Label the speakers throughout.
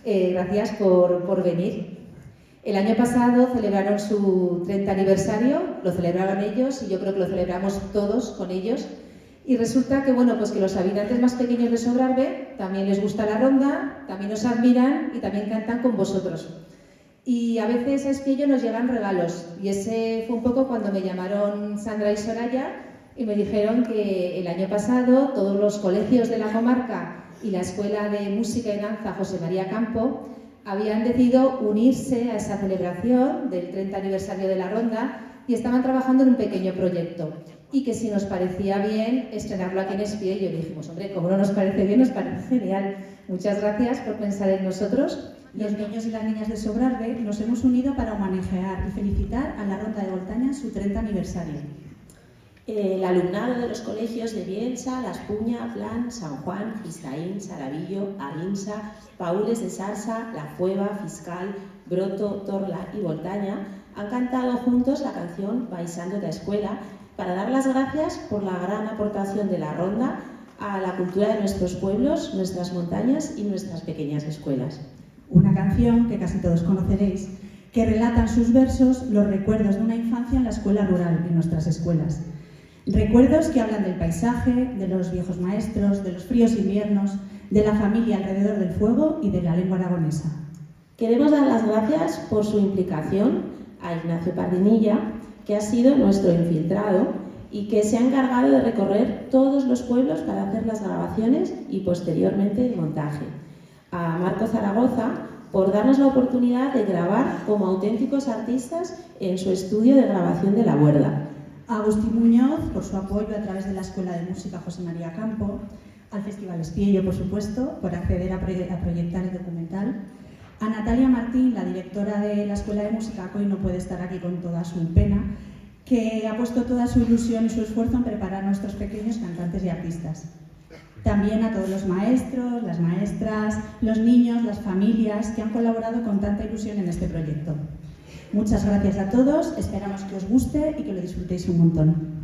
Speaker 1: Gracias por venir. El año pasado celebraron su 30 aniversario, lo celebraron ellos y yo creo que lo celebramos todos con ellos. Y resulta que, bueno, pues que los habitantes más pequeños de Sobrarbe también les gusta la ronda, también nos admiran y también cantan con vosotros. Y a veces a Espiello nos llegan regalos y ese fue un poco cuando me llamaron Sandra y Soraya y me dijeron que el año pasado todos los colegios de la comarca y la Escuela de Música y Danza José María Campo habían decidido unirse a esa celebración del 30 aniversario de la ronda y estaban trabajando en un pequeño proyecto y que si nos parecía bien estrenarlo aquí en Espiello. Y dijimos, hombre, como no nos parece bien, nos parece genial. Muchas gracias por pensar en nosotros.
Speaker 2: Los niños y las niñas de Sobrarbe nos hemos unido para homenajear y felicitar a la Ronda de Voltaña en su 30 aniversario.
Speaker 3: El alumnado de los colegios de Bielsa, Las Puña, Plan, San Juan, Gistaín, Saravillo, Aguinsa, Paules de Sarsa, La Fueva, Fiscal, Broto, Torla y Voltaña han cantado juntos la canción Baixando da Escuela para dar las gracias por la gran aportación de la ronda a la cultura de nuestros pueblos, nuestras montañas y nuestras pequeñas escuelas.
Speaker 2: Una canción que casi todos conoceréis, que relata en sus versos los recuerdos de una infancia en la escuela rural, en nuestras escuelas. Recuerdos que hablan del paisaje, de los viejos maestros, de los fríos inviernos, de la familia alrededor del fuego y de la lengua aragonesa.
Speaker 3: Queremos dar las gracias por su implicación a Ignacio Pardinilla, que ha sido nuestro infiltrado y que se ha encargado de recorrer todos los pueblos para hacer las grabaciones y posteriormente el montaje. A Marco Zaragoza por darnos la oportunidad de grabar como auténticos artistas en su estudio de grabación de La Huerda.
Speaker 2: A Agustín Muñoz por su apoyo a través de la Escuela de Música José María Campo, al Festival Espiello, por supuesto, por acceder a proyectar el documental. A Natalia Martín, la directora de la Escuela de Música, que hoy no puede estar aquí con toda su pena, que ha puesto toda su ilusión y su esfuerzo en preparar a nuestros pequeños cantantes y artistas. También a todos los maestros, las maestras, los niños, las familias que han colaborado con tanta ilusión en este proyecto. Muchas gracias a todos, esperamos que os guste y que lo disfrutéis un montón.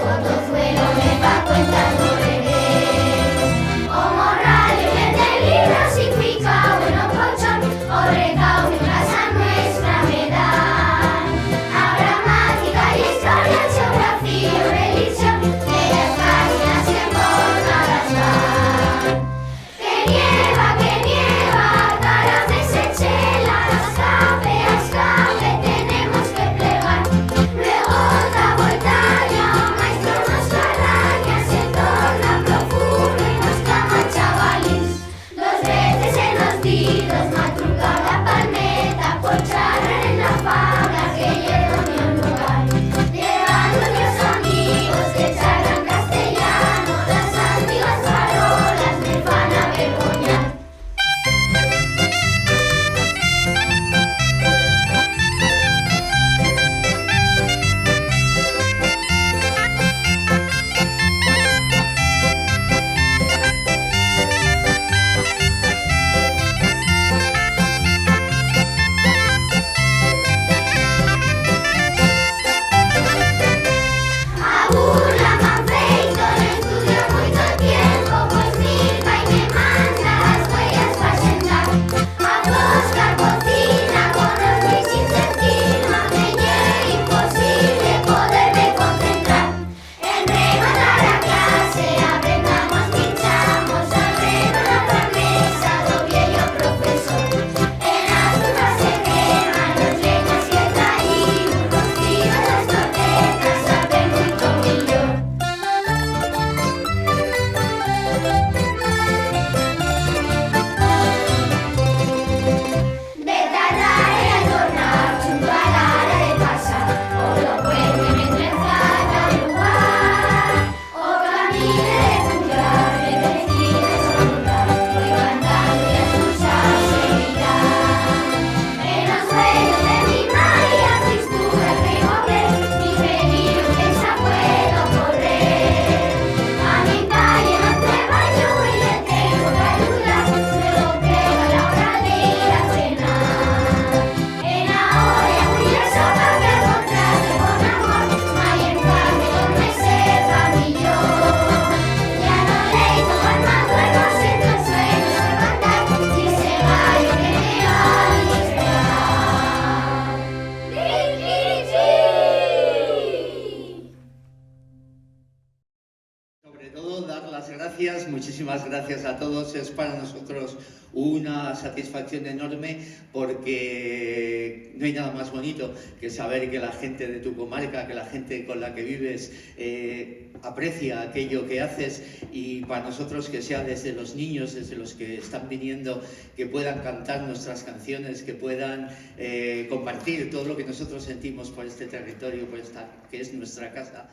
Speaker 4: Cuando fue lo me va contando bebé. muchísimas gracias a todos. Es para nosotros una satisfacción enorme porque no hay nada más bonito que saber que la gente de tu comarca, que la gente con la que vives aprecia aquello que haces, y para nosotros que sea desde los niños, desde los que están viniendo, que puedan cantar nuestras canciones, que puedan compartir todo lo que nosotros sentimos por este territorio, por esta que es nuestra casa.